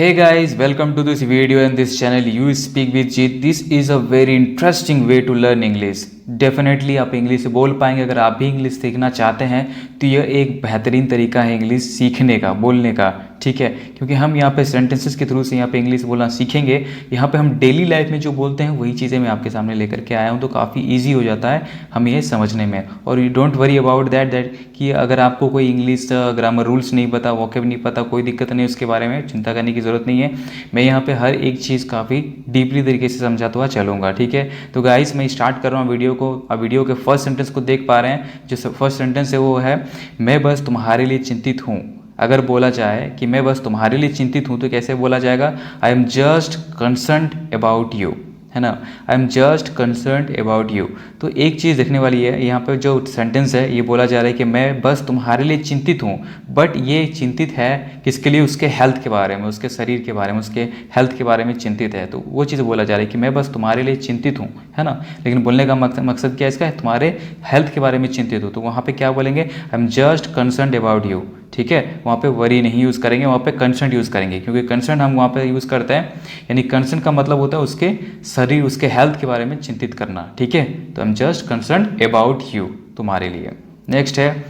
Hey guys, welcome to this video and this channel You Speak with Jeet. This is a very interesting way to learn English. Definitely आप English बोल पाएंगे। अगर आप भी English सीखना चाहते हैं तो यह एक बेहतरीन तरीका है इंग्लिश सीखने का, बोलने का, ठीक है। क्योंकि हम यहाँ पे सेंटेंसेस के थ्रू से यहाँ पे इंग्लिश बोलना सीखेंगे। यहाँ पे हम डेली लाइफ में जो बोलते हैं वही चीज़ें मैं आपके सामने लेकर के आया हूँ, तो काफ़ी ईजी हो जाता है हम ये समझने में। और you don't worry about that कि अगर आपको कोई इंग्लिश ग्रामर रूल्स नहीं पता, वोकैब नहीं पता, कोई दिक्कत नहीं, उसके बारे में चिंता करने की ज़रूरत नहीं है। मैं यहाँ पे हर एक चीज़ काफ़ी डीपली तरीके से समझाता हुआ चलूँगा, ठीक है। तो गाइस मैं स्टार्ट कर रहा हूँ वीडियो को। आप वीडियो के फर्स्ट सेंटेंस को देख पा रहे हैं। जो फर्स्ट सेंटेंस है वो है मैं बस तुम्हारे लिए चिंतित हूँ। अगर बोला जाए कि मैं बस तुम्हारे लिए चिंतित हूँ तो कैसे बोला जाएगा? I am just concerned about you, है ना। I am just concerned about you. तो एक चीज़ देखने वाली है यहाँ पर, जो सेंटेंस है ये बोला जा रहा है कि मैं बस तुम्हारे लिए चिंतित हूँ, बट ये चिंतित है किसके लिए? उसके हेल्थ के बारे में, उसके शरीर के बारे में, उसके हेल्थ के बारे में चिंतित है। तो वो चीज़ बोला जा रहा है कि मैं बस तुम्हारे लिए चिंतित हूँ, है ना। लेकिन बोलने का मकसद क्या है इसका? तुम्हारे हेल्थ के बारे में चिंतित हूँ। तो वहाँ पर क्या बोलेंगे? I am just concerned about you, ठीक है। वहाँ पे वरी नहीं यूज़ करेंगे, वहाँ पे कंसर्न यूज़ करेंगे, क्योंकि कंसर्न हम वहाँ पे यूज़ करते हैं। यानी कंसर्न का मतलब होता है उसके शरीर, उसके हेल्थ के बारे में चिंतित करना, ठीक है। तो I am just concern about you, तुम्हारे लिए। नेक्स्ट है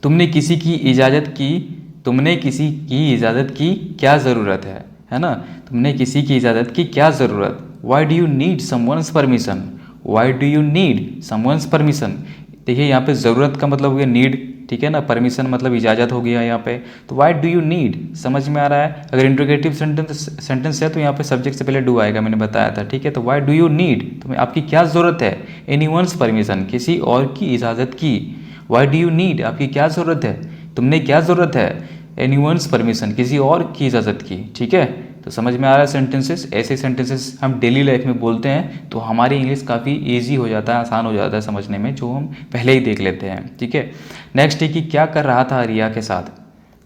तुमने किसी की इजाज़त की क्या ज़रूरत है ना। तुमने किसी की इजाज़त की क्या ज़रूरत? Why do you need someone's permission? Why do you need someone's permission? देखिए यहाँ पे ज़रूरत का मतलब हो गया नीड, ठीक है ना। परमिशन मतलब इजाज़त हो गया यहाँ पे। तो वाई डू यू नीड समझ में आ रहा है। अगर इंट्रोगेटिव सेंटेंस है तो यहाँ पे सब्जेक्ट से पहले डू आएगा, मैंने बताया था, ठीक है। तो वाई डू यू नीड, तुम्हें आपकी क्या ज़रूरत है? एनीवन्स परमिशन, किसी और की इजाज़त की। वाई डू यू नीड, आपकी क्या ज़रूरत है, तुमने क्या ज़रूरत है? एनीवन्स परमिशन, किसी और की इजाज़त की, ठीक है। तो समझ में आ रहा है सेंटेंसेस। ऐसे सेंटेंसेस हम डेली लाइफ में बोलते हैं तो हमारी इंग्लिश काफ़ी इजी हो जाता है, आसान हो जाता है समझने में, जो हम पहले ही देख लेते हैं, ठीक है। नेक्स्ट है कि क्या कर रहा था रिया के साथ?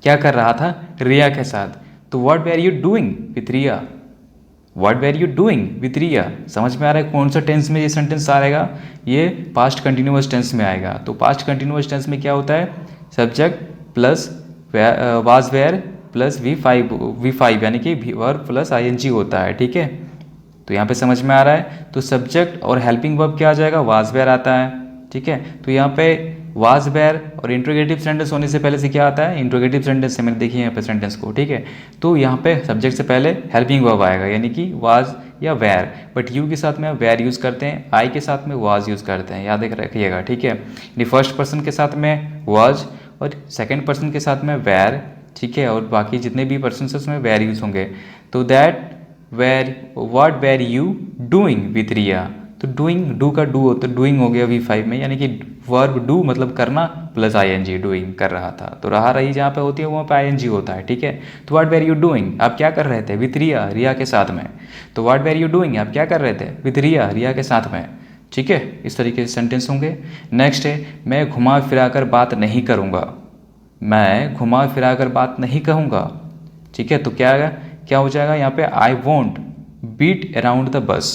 क्या कर रहा था रिया के साथ? तो what were you doing with Riya? What were you doing with Riya? समझ में आ रहा है कौन सा टेंस में ये सेंटेंस आएगा? ये पास्ट कंटिन्यूअस टेंस में आएगा। तो पास्ट कंटिन्यूअस टेंस में क्या होता है? Subject plus was were plus V5 यानी कि वर्ब प्लस ING होता है, ठीक है। तो यहाँ पे समझ में आ रहा है। तो सब्जेक्ट और हेल्पिंग वर्ब क्या आ जाएगा? वाज वेयर आता है, ठीक है। तो यहाँ पे वाज वेयर और इंट्रोगेटिव सेंटेंस होने से पहले से क्या आता है? इंट्रोगेटिव सेंटेंस से मैंने देखिए यहाँ पे सेंटेंस को, ठीक है। तो यहाँ पे सब्जेक्ट से पहले हेल्पिंग वर्ब आएगा, यानी कि वाज या वेयर। बट यू के साथ में वेयर यूज़ करते हैं, आई के साथ में वाज यूज़ करते हैं, याद रखिएगा, ठीक है। यानी फर्स्ट पर्सन के साथ में वाज और सेकेंड पर्सन के साथ में वेयर, ठीक है। और बाकी जितने भी पर्सन है उसमें वेर यूज होंगे। तो what were you doing with Riya? तो डूइंग, डू का डू होता है, डूइंग हो गया V5 में, यानी कि वर्ब डू मतलब करना प्लस ING, डूइंग कर रहा था। तो रहा रही जहाँ पे होती है वहाँ पे ING होता है, ठीक है। तो व्हाट वेर यू डूइंग, आप क्या कर रहे थे? विथ रिया, रिया के साथ में। तो व्हाट वेर यू डूइंग, आप क्या कर रहे थे? विथ रिया, रिया के साथ में, ठीक है। इस तरीके से सेंटेंस होंगे। नेक्स्ट है मैं घुमा फिरा कर बात नहीं करूँगा। मैं घुमा फिरा कर बात नहीं कहूँगा, ठीक है। तो क्या हो जाएगा यहाँ पे? I won't beat around the bush.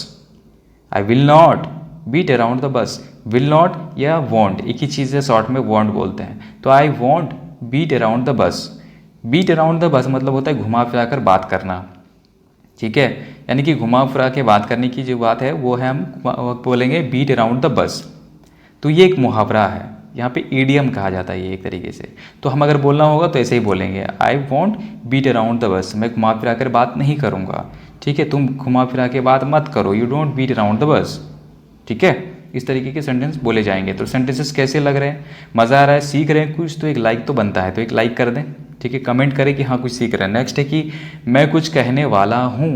I will not beat around the bush. Will not या वॉन्ट एक ही चीज़ है, शॉर्ट में वॉन्ट बोलते हैं। तो I won't beat around the bush. Beat around the bush मतलब होता है घुमा फिरा कर बात करना, ठीक है। यानी कि घुमा फिरा के बात करने की जो बात है वो है, हम बोलेंगे बीट अराउंड द बस। तो ये एक मुहावरा है, यहाँ पे ईडियम कहा जाता है ये एक तरीके से। तो हम अगर बोलना होगा तो ऐसे ही बोलेंगे, I won't beat around the bush. मैं घुमा फिरा कर बात नहीं करूँगा, ठीक है। तुम घुमा फिरा के बात मत करो, you don't beat around the bush, ठीक है। इस तरीके के सेंटेंस बोले जाएंगे। तो सेंटेंसेस कैसे लग रहे हैं? मज़ा आ रहा है, सीख रहे हैं कुछ? तो एक लाइक तो बनता है, तो एक लाइक कर दें, ठीक है। कमेंट करें कि हाँ कुछ सीख रहे हैं। नेक्स्ट है कि मैं कुछ कहने वाला हूँ।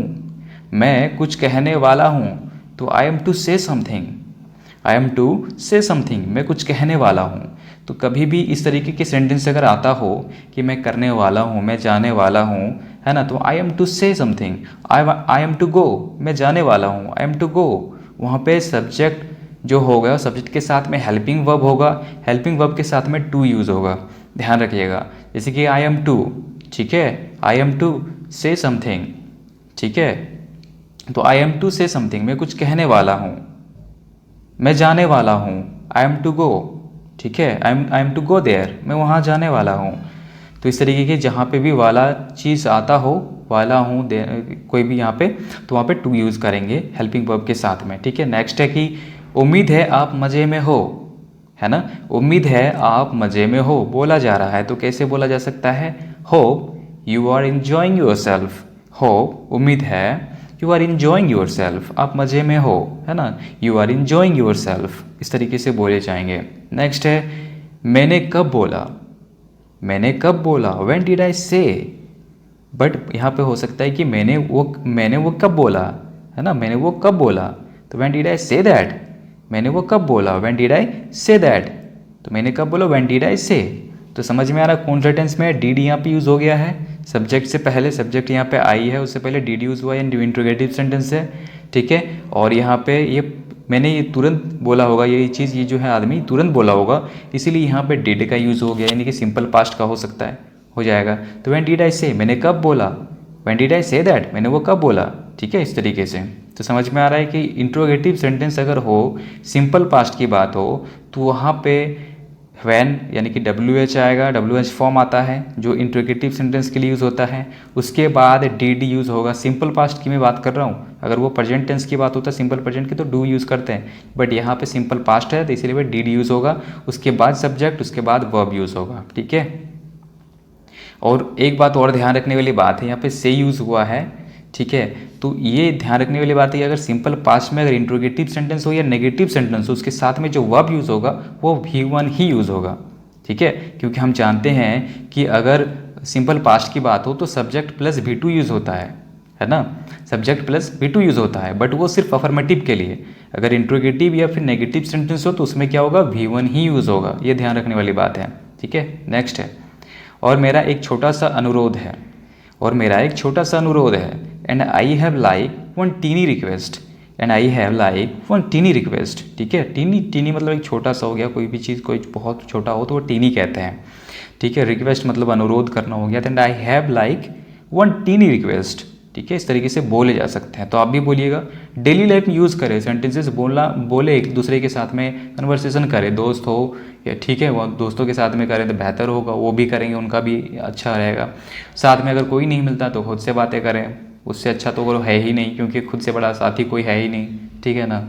मैं कुछ कहने वाला हूँ। तो I am to say something. I am to say something, मैं कुछ कहने वाला हूँ। तो कभी भी इस तरीके के सेंटेंस अगर आता हो कि मैं करने वाला हूँ, मैं जाने वाला हूँ, है ना। तो I am to say something, I am to go, मैं जाने वाला हूँ, आई एम टू गो। वहाँ पे सब्जेक्ट जो होगा, सब्जेक्ट के साथ में हेल्पिंग वर्ब होगा, हेल्पिंग वर्ब के साथ में टू यूज़ होगा, ध्यान रखिएगा। जैसे कि आई एम टू, ठीक है, I am to say something, ठीक है। तो I am to say something, मैं कुछ कहने वाला हूँ, मैं जाने वाला हूँ, आई एम टू गो, ठीक है। I am to go there, मैं वहाँ जाने वाला हूँ। तो इस तरीके के जहाँ पे भी वाला चीज़ आता हो, वाला हूँ कोई भी यहाँ पे, तो वहाँ पे टू यूज़ करेंगे हेल्पिंग वर्ब के साथ में। ठीक है, नेक्स्ट है कि उम्मीद है आप मज़े में हो, है ना। उम्मीद है आप मज़े में हो बोला जा रहा है, तो कैसे बोला जा सकता है? Hope you are enjoying yourself. Hope उम्मीद है, you are enjoying yourself, आप मज़े में हो, है ना। You are enjoying yourself, इस तरीके से बोले जाएंगे। नेक्स्ट है मैंने कब बोला। मैंने कब बोला, व्हेन डिड आई से। बट यहाँ पे हो सकता है कि मैंने वो कब बोला, है ना। मैंने वो कब बोला, तो when did I say that. मैंने वो कब बोला, when did I say that. तो मैंने कब बोला, व्हेन डिड आई से। तो समझ में आ रहा कौन सा टेंस में डिड यहाँ पे यूज़ हो गया है। सब्जेक्ट से पहले, सब्जेक्ट यहाँ पे आई है, उससे पहले डिड यूज़ हुआ है, इंट्रोगेटिव सेंटेंस है। ठीक है, और यहाँ पे ये मैंने ये तुरंत बोला होगा, ये चीज़, ये जो है आदमी तुरंत बोला होगा, इसीलिए यहाँ पे डिड का यूज़ हो गया, यानी कि सिंपल पास्ट का हो सकता है, हो जाएगा। तो व्हेन डिड आई से, मैंने कब बोला। When did I say that, मैंने वो कब बोला। ठीक है, इस तरीके से। तो समझ में आ रहा है कि इंट्रोगेटिव सेंटेंस अगर हो, सिंपल पास्ट की बात हो, तो वहाँ पे व्हेन यानी कि WH आएगा, WH फॉर्म आता है जो इंट्रोगेटिव सेंटेंस के लिए यूज़ होता है। उसके बाद डिड यूज़ होगा, सिंपल पास्ट की मैं बात कर रहा हूँ। अगर वो प्रेजेंट टेंस की बात होता है, सिंपल प्रेजेंट की, तो डू यूज़ करते हैं, बट यहाँ पे सिंपल पास्ट है, तो इसीलिए भी डिड यूज़ होगा। उसके बाद सब्जेक्ट, उसके बाद वर्ब यूज़ होगा। ठीक है, और एक बात और ध्यान रखने वाली बात है, यहाँ पे से यूज़ हुआ है। ठीक है, तो ये ध्यान रखने वाली बात है, अगर सिंपल पास्ट में अगर इंट्रोगेटिव सेंटेंस हो या नेगेटिव सेंटेंस हो, उसके साथ में जो वर्ब यूज़ होगा वो V1 ही यूज़ होगा। ठीक है, क्योंकि हम जानते हैं कि अगर सिंपल पास्ट की बात हो तो सब्जेक्ट प्लस V2 यूज़ होता है ना। सब्जेक्ट प्लस V2 यूज़ होता है, बट वो सिर्फ अफर्मेटिव के लिए। अगर इंट्रोगेटिव या फिर नेगेटिव सेंटेंस हो तो उसमें क्या होगा, V1 ही यूज़ होगा। ये ध्यान रखने वाली बात है। ठीक है, नेक्स्ट है और मेरा एक छोटा सा अनुरोध है। और मेरा एक छोटा सा अनुरोध है, and I have like one tiny request. And I have like one tiny request. ठीक है, टीनी मतलब एक छोटा सा हो गया, कोई भी चीज़ कोई बहुत छोटा हो तो वो टीनी कहते हैं। ठीक है, रिक्वेस्ट मतलब अनुरोध करना हो गया, and I have like one tiny request. ठीक है, इस तरीके से बोले जा सकते हैं। तो आप भी बोलिएगा, डेली लाइफ में यूज़ करें, सेंटेंसेस बोले एक दूसरे के साथ में कन्वर्सेशन करें, दोस्त हो या ठीक है वो दोस्तों के साथ में करें तो बेहतर होगा, वो भी करेंगे, उनका भी अच्छा रहेगा। साथ में अगर कोई नहीं मिलता तो खुद से बातें करें, उससे अच्छा तो वो है ही नहीं, क्योंकि खुद से बड़ा साथी कोई है ही नहीं। ठीक है ना,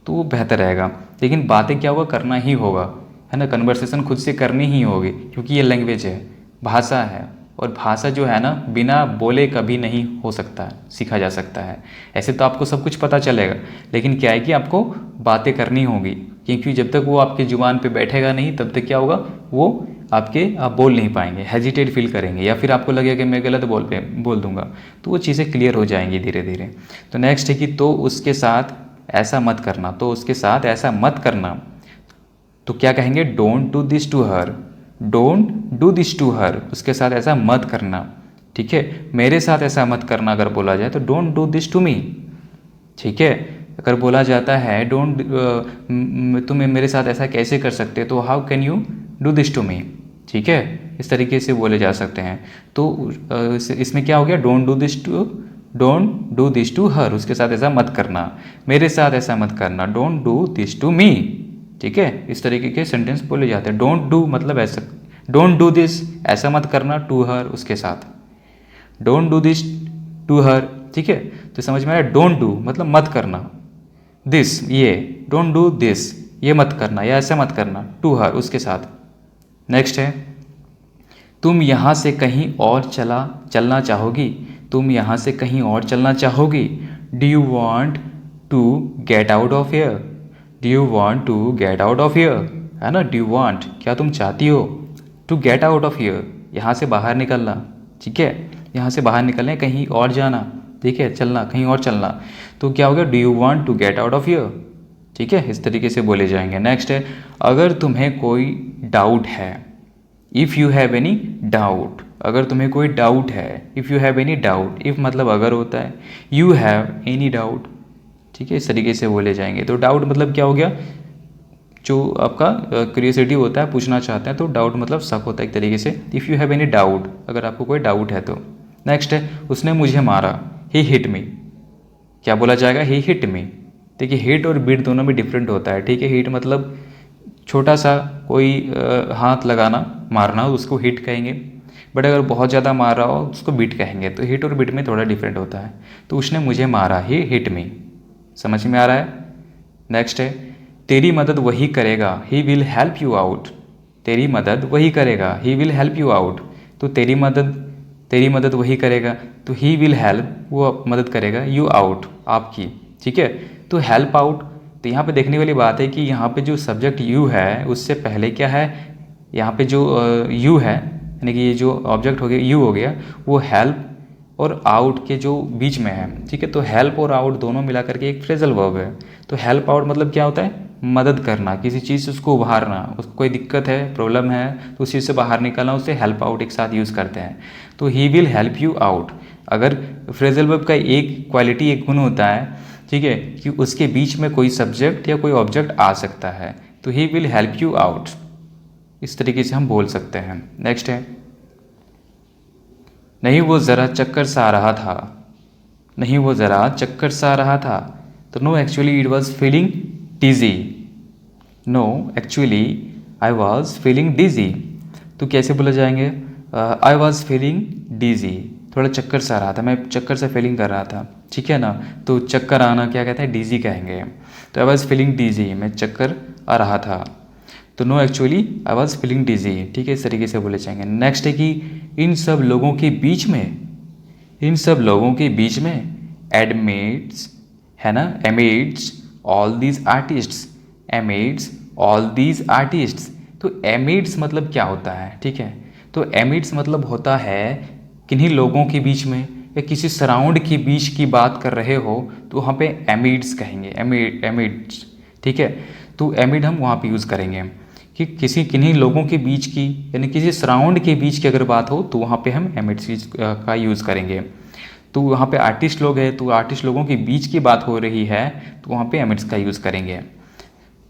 तो वो बेहतर रहेगा। लेकिन बातें क्या होगा, करना ही होगा, है ना। कन्वर्सेशन खुद से करनी ही होगी, क्योंकि ये लैंग्वेज है, भाषा है, और भाषा जो है ना बिना बोले कभी नहीं हो सकता है, सीखा जा सकता है। ऐसे तो आपको सब कुछ पता चलेगा, लेकिन क्या है कि आपको बातें करनी होगी, क्योंकि जब तक वो आपकी ज़ुबान पे बैठेगा नहीं तब तक क्या होगा, वो आप बोल नहीं पाएंगे, हेजिटेट फील करेंगे, या फिर आपको लगेगा कि मैं गलत बोल दूंगा, तो वो चीज़ें क्लियर हो जाएंगी धीरे धीरे। तो नेक्स्ट है कि तो उसके साथ ऐसा मत करना। तो उसके साथ ऐसा मत करना, तो क्या कहेंगे, don't do this to her. Don't do this to her, उसके साथ ऐसा मत करना। ठीक है, मेरे साथ ऐसा मत करना अगर बोला जाए तो don't do this to me. ठीक है, अगर बोला जाता है डोंट तुम मेरे साथ ऐसा कैसे कर सकते हो, तो how can you do this to me. ठीक है, इस तरीके से बोले जा सकते हैं। तो इसमें क्या हो गया, don't do this to her, उसके साथ ऐसा मत करना। मेरे साथ ऐसा मत करना, don't do this to me. ठीक है, इस तरीके के सेंटेंस बोले जाते हैं। डोंट डू मतलब ऐसा, डोंट डू दिस ऐसा मत करना, टू हर उसके साथ, don't do this to her. ठीक है, तो समझ में आया, डोंट डू मतलब मत करना, दिस ये, डोंट डू दिस ये मत करना या ऐसा मत करना, टू हर उसके साथ। नेक्स्ट है, तुम यहाँ से कहीं और चलना चाहोगी। तुम यहाँ से कहीं और चलना चाहोगी। Do you want to get out of here. Do you want to get out of here, है ना। डू यू वॉन्ट क्या तुम चाहती हो, to get out of here यहाँ से बाहर निकलना। ठीक है, यहाँ से बाहर निकलने, कहीं और जाना। ठीक है, चलना, कहीं और चलना, तो क्या हो गया, do you want to get out of here. ठीक है, इस तरीके से बोले जाएंगे। नेक्स्ट है, अगर तुम्हें कोई डाउट है। If you have any doubt, अगर तुम्हें कोई डाउट है। If you have any doubt, if मतलब अगर होता है, यू हैव एनी डाउट। ठीक है, इस तरीके से बोले जाएंगे। तो डाउट मतलब क्या हो गया, जो आपका क्यूरियोसिटी होता है, पूछना चाहते हैं, तो डाउट मतलब शक होता है एक तरीके से। If you have any doubt, अगर आपको कोई डाउट है तो। नेक्स्ट है, उसने मुझे मारा। ही हिट मी, क्या बोला जाएगा, ही हिट मी। देखिए, हिट और बीट दोनों में डिफरेंट होता है। ठीक है, हिट मतलब छोटा सा कोई हाथ लगाना, मारना, उसको हिट कहेंगे। बट अगर बहुत ज़्यादा मार रहा हो उसको बीट कहेंगे। तो हिट और बीट में थोड़ा डिफरेंट होता है। तो उसने मुझे मारा, ही हिट मी। समझ में आ रहा है? नेक्स्ट है, तेरी मदद वही करेगा, he will help you out. तेरी मदद वही करेगा, he will help you out. तो तेरी मदद वही करेगा, तो ही विल हेल्प, वो मदद करेगा, यू आउट, आपकी। ठीक है, तो हेल्प आउट। तो यहाँ पे देखने वाली बात है कि यहाँ पे जो सब्जेक्ट यू है उससे पहले क्या है, यहाँ पे जो यू है, यानी कि ये जो ऑब्जेक्ट हो गया यू हो गया, वो हेल्प और आउट के जो बीच में है। ठीक है, तो हेल्प और आउट दोनों मिला करके एक फ्रेजल वर्ब है। तो हेल्प आउट मतलब क्या होता है, मदद करना, किसी चीज़ से उसको उभारना, उसको कोई दिक्कत है, प्रॉब्लम है, तो उस चीज़ से बाहर निकलना, उसे हेल्प आउट एक साथ यूज़ करते हैं। तो he will help you out. अगर फ्रेजल वर्ब का एक क्वालिटी, एक गुण होता है, ठीक है, कि उसके बीच में कोई सब्जेक्ट या कोई ऑब्जेक्ट आ सकता है, तो he will help you out, इस तरीके से हम बोल सकते हैं। नेक्स्ट है, नहीं वो ज़रा चक्कर सा आ रहा था। नहीं वो ज़रा चक्कर सा आ रहा था। तो no actually it was feeling dizzy. No actually I was feeling dizzy. तो कैसे बोला जाएंगे, आई वॉज फीलिंग डिजी, थोड़ा चक्कर सा आ रहा था, मैं चक्कर से फीलिंग कर रहा था। ठीक है ना, तो चक्कर आना क्या कहते हैं, डिजी कहेंगे। तो आई वॉज फीलिंग डिजी, मैं चक्कर आ रहा था। तो no actually I was feeling dizzy. ठीक है, इस तरीके से बोले जाएंगे। नेक्स्ट है कि इन सब लोगों के बीच में, इन सब लोगों के बीच में एडमिट्स, है ना, amidst all these artists, amidst all these artists. तो एमिड्स मतलब क्या होता है, ठीक है, तो एमिड्स मतलब होता है किन्हीं लोगों के बीच में या किसी सराउंड के बीच की बात कर रहे हो तो वहाँ पे एमिड्स कहेंगे, एमिड्स। ठीक है, तो एमिड हम वहाँ पे यूज़ करेंगे कि किसी किन्हीं लोगों के बीच की, यानी किसी सराउंड के बीच की अगर बात हो तो वहाँ पे हम एमिड्स का यूज़ करेंगे। तो वहाँ पे आर्टिस्ट लोग हैं, तो आर्टिस्ट लोगों के बीच की बात हो रही है तो वहाँ पे एमिड्स का यूज़ करेंगे।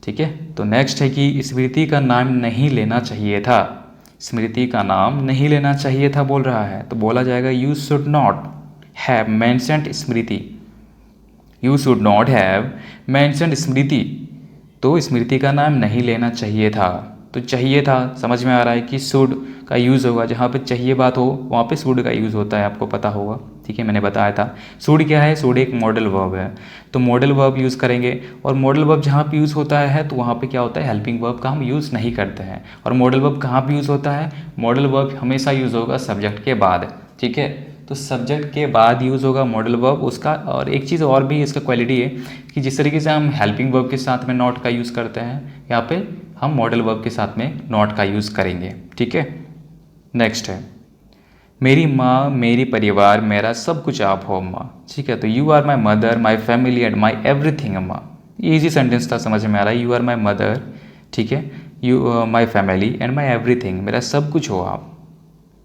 ठीक है, तो नेक्स्ट है कि स्मृति का नाम नहीं लेना चाहिए था। स्मृति का नाम नहीं लेना चाहिए था बोल रहा है, तो बोला जाएगा you should not have mentioned Smriti. You should not have mentioned Smriti. तो स्मृति का नाम नहीं लेना चाहिए था। तो चाहिए था समझ में आ रहा है कि शुड का यूज़ होगा, जहाँ पे चाहिए बात हो वहाँ पे शुड का यूज़ होता है, आपको पता होगा। ठीक है, मैंने बताया था। शुड क्या है, शुड एक मॉडल वर्ब है, तो मॉडल वर्ब यूज़ करेंगे। और मॉडल वर्ब जहाँ पे यूज़ होता है तो वहाँ पे क्या होता है, हेल्पिंग वर्ब का हम यूज़ नहीं करते हैं। और मॉडल वर्ब कहाँ पे यूज़ होता है, मॉडल वर्ब हमेशा यूज़ होगा सब्जेक्ट के बाद। ठीक है, तो सब्जेक्ट के बाद यूज़ होगा मॉडल वर्ब उसका। और एक चीज़ और भी इसका क्वालिटी है कि जिस तरीके से हम हेल्पिंग वर्ब के साथ में नॉट का यूज़ करते हैं, यहाँ पे हम मॉडल वर्ब के साथ में नॉट का यूज़ करेंगे। ठीक है, नेक्स्ट है, मेरी माँ, मेरी परिवार, मेरा सब कुछ आप हो माँ। ठीक है, तो you are my mother, my family and my everything माँ। ईजी सेंटेंस था, समझ में आ रहा है। यू आर माई मदर, ठीक है, you my family and my everything, मेरा सब कुछ हो आप।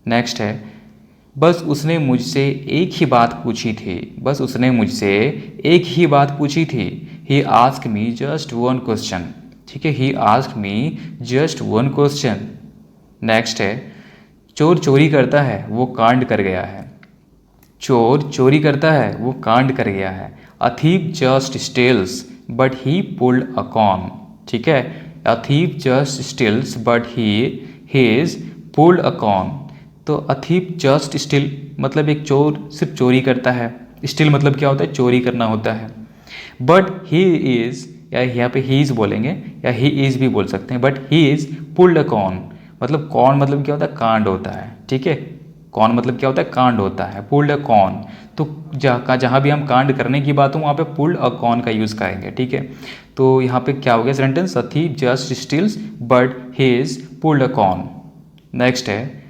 नेक्स्ट है, बस उसने मुझसे एक ही बात पूछी थी। बस उसने मुझसे एक ही बात पूछी थी। He ask me just one question. ठीक है, he ask me just one question. Next है, चोर चोरी करता है वो कांड कर गया है। चोर चोरी करता है वो कांड कर गया है। A thief just steals but he pulled a con. ठीक है, a thief just steals but he is pulled a con. तो अ थीफ जस्ट स्टिल मतलब एक चोर सिर्फ चोरी करता है। स्टिल मतलब क्या होता है, चोरी करना होता है। बट ही इज़, या यहाँ पे ही इज़ बोलेंगे या ही इज़ भी बोल सकते हैं, but he is pulled a con. मतलब कॉन मतलब क्या होता है, कांड होता है। ठीक है, कॉन मतलब क्या होता है, कांड होता है। पुल्ड अ कॉन, तो जहाँ भी हम कांड करने की बात हो वहाँ पे पुल्ड अ कॉन का यूज़ करेंगे। ठीक है, तो यहाँ पे क्या हो गया sentence, a thief just steals but he is pulled a con. Next है,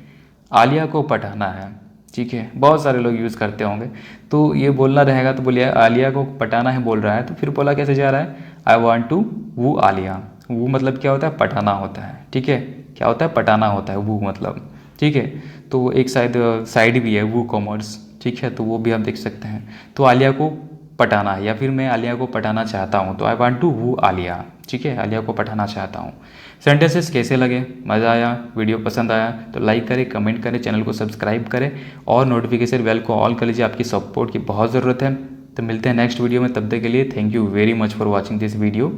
आलिया को पटाना है। ठीक है, बहुत सारे लोग यूज़ करते होंगे, तो ये बोलना रहेगा तो बोलिए आलिया को पटाना है बोल रहा है, तो फिर बोला कैसे जा रहा है, I want to woo Alia. वो मतलब क्या होता है, पटाना होता है। ठीक है, क्या होता है, पटाना होता है वो मतलब। ठीक है, तो एक साइड भी है वो कॉमर्स। ठीक है, तो वो भी हम देख सकते हैं। तो आलिया को पटाना है, या फिर मैं आलिया को पटाना चाहता हूँ, तो I want to woo Alia. ठीक है, आलिया को पटाना चाहता हूँ। सेंटेंसेस कैसे लगे, मज़ा आया, वीडियो पसंद आया तो लाइक करें, कमेंट करें, चैनल को सब्सक्राइब करें और नोटिफिकेशन बेल को ऑल कर लीजिए। आपकी सपोर्ट की बहुत ज़रूरत है। तो मिलते हैं नेक्स्ट वीडियो में, तब तक के लिए thank you very much for watching this video.